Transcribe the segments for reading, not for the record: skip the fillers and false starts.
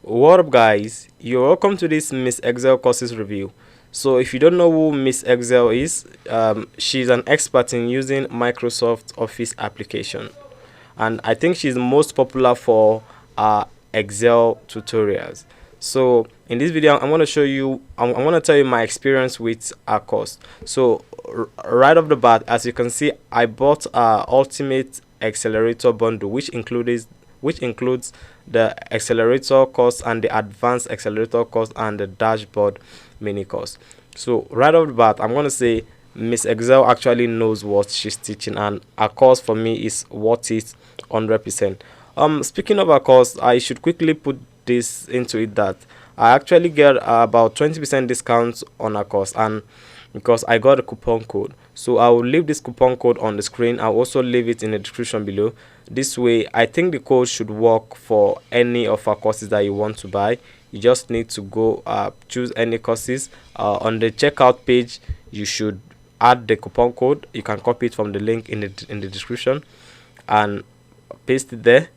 What up, guys? You're welcome to this Miss Excel courses review. So, if you don't know who Miss Excel is, she's an expert in using Microsoft Office application, and I think she's most popular for Excel tutorials. So, in this video, I'm going to show you, I'm going to tell you my experience with our course. So, right off the bat, as you can see, I bought Ultimate Accelerator bundle, which includes the accelerator course and the advanced accelerator course and the dashboard mini course. So right off the bat, I'm going to say Miss Excel actually knows what she's teaching, and her course for me is worth it 100%. Speaking of her course, I should quickly put this into it that I actually get about 20% discount on her course, and because I got a coupon code. So I will leave this coupon code on the screen. I'll also leave it in the description below. This way, I think the code should work for any of our courses that you want to buy. You just need to go choose any courses. On the checkout page, you should add the coupon code. You can copy it from the link in the description and paste it there,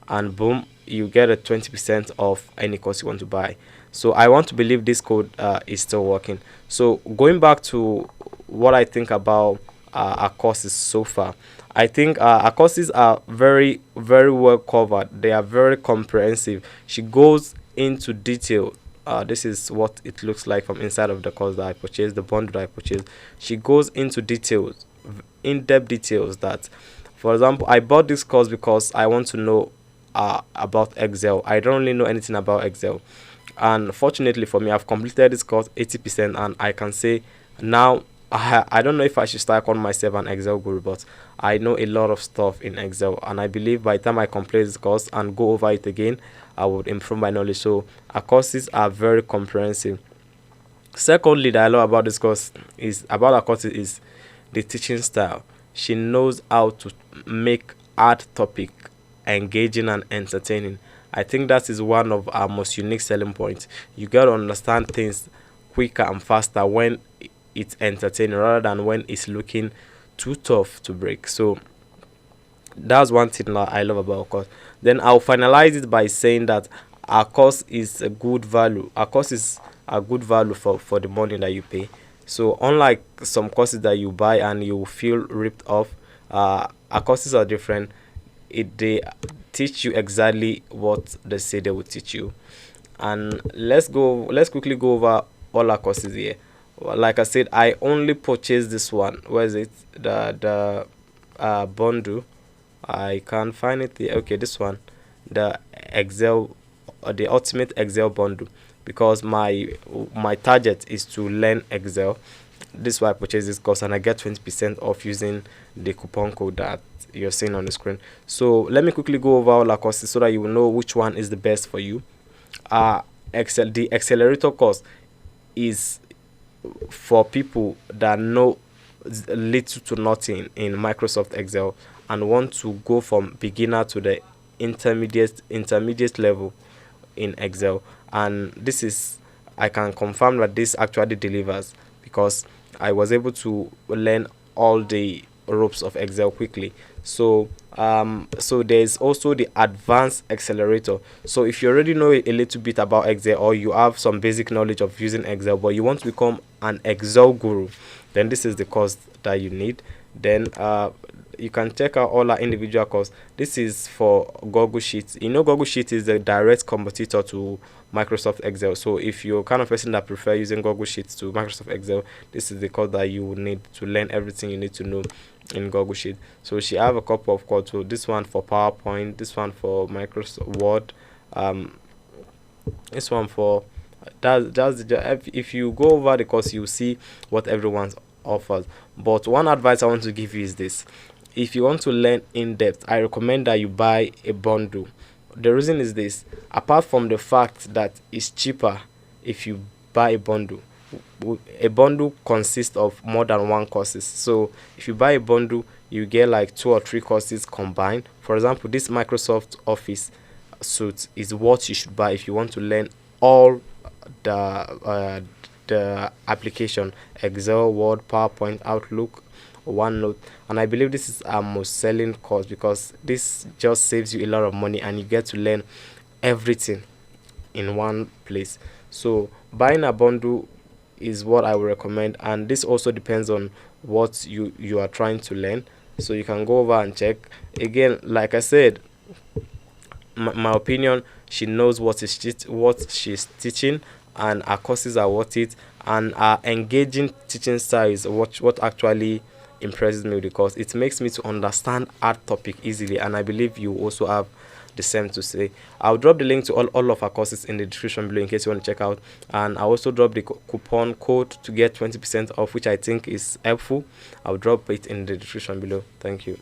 and boom, you get a 20% off any course you want to buy. So I want to believe this code is still working. So going back to what I think about our courses so far, I think our courses are very, very well covered. They are very comprehensive. She goes into detail. This is what it looks like from inside of the course that I purchased, the bundle that I purchased. She goes into details, in-depth details that, for example, I bought this course because I want to know about Excel. I don't really know anything about Excel, and fortunately for me, I've completed this course 80%, and I can say now I don't know if I should start calling myself an Excel guru, but I know a lot of stuff in Excel, and I believe by the time I complete this course and go over it again, I would improve my knowledge. So our courses are very comprehensive. Secondly, that I love about this course is about our courses is the teaching style. She knows how to make hard topic engaging and entertaining. I think that is one of our most unique selling points. You got to understand things quicker and faster when it's entertaining rather than when it's looking too tough to break. So that's one thing that I love about our course. Then I'll finalize it by saying that our course is a good value. Our course is a good value for the money that you pay. So unlike some courses that you buy and you feel ripped off, our courses are different. They teach you exactly what they say they will teach you. And let's quickly go over all our courses here. Well, like I said, I only purchased this one. Where is it? The bundle. I can't find it here. Okay, this one, the Excel, the Ultimate Excel bundle, because my target is to learn Excel. This is why I purchased this course, and I get 20% off using the coupon code that you're seeing on the screen. So let me quickly go over all our courses so that you will know which one is the best for you. The accelerator course is for people that know little to nothing in Microsoft Excel and want to go from beginner to the intermediate level in Excel. And this is, I can confirm that this actually delivers, because I was able to learn all the ropes of Excel quickly. So there's also the advanced accelerator. So if you already know a little bit about Excel, or you have some basic knowledge of using Excel but you want to become an Excel guru, then this is the course that you need. Then you can check out all our individual course. This is for Google Sheets. You know, Google Sheets is a direct competitor to Microsoft Excel. So if you're kind of person that prefer using Google Sheets to Microsoft Excel, this is the course that you will need to learn everything you need to know in Google Sheet. So she have a couple of courses. So this one for PowerPoint, this one for Microsoft Word, this one for if you go over the course, you see what everyone offers. But one advice I want to give you is this: if you want to learn in depth, I recommend that you buy a bundle. The reason is this: apart from the fact that it's cheaper if you buy a bundle, a bundle consists of more than one courses. So if you buy a bundle, you get like 2 or 3 courses combined. For example, this Microsoft Office suite is what you should buy if you want to learn all the application: Excel, Word, PowerPoint, Outlook, OneNote. And I believe this is our most selling course because this just saves you a lot of money and you get to learn everything. in one place. So buying a bundle is what I would recommend, and this also depends on what you are trying to learn. So you can go over and check. Again, like I said, my opinion, she knows what she's teaching, and her courses are worth it, and her engaging teaching style is what actually impresses me with the course. It makes me to understand hard topic easily, and I believe you also have the same to say. I'll drop the link to all of our courses in the description below in case you want to check out, and I also drop the coupon code to get 20% off, which I think is helpful. I'll drop it in the description below. Thank you.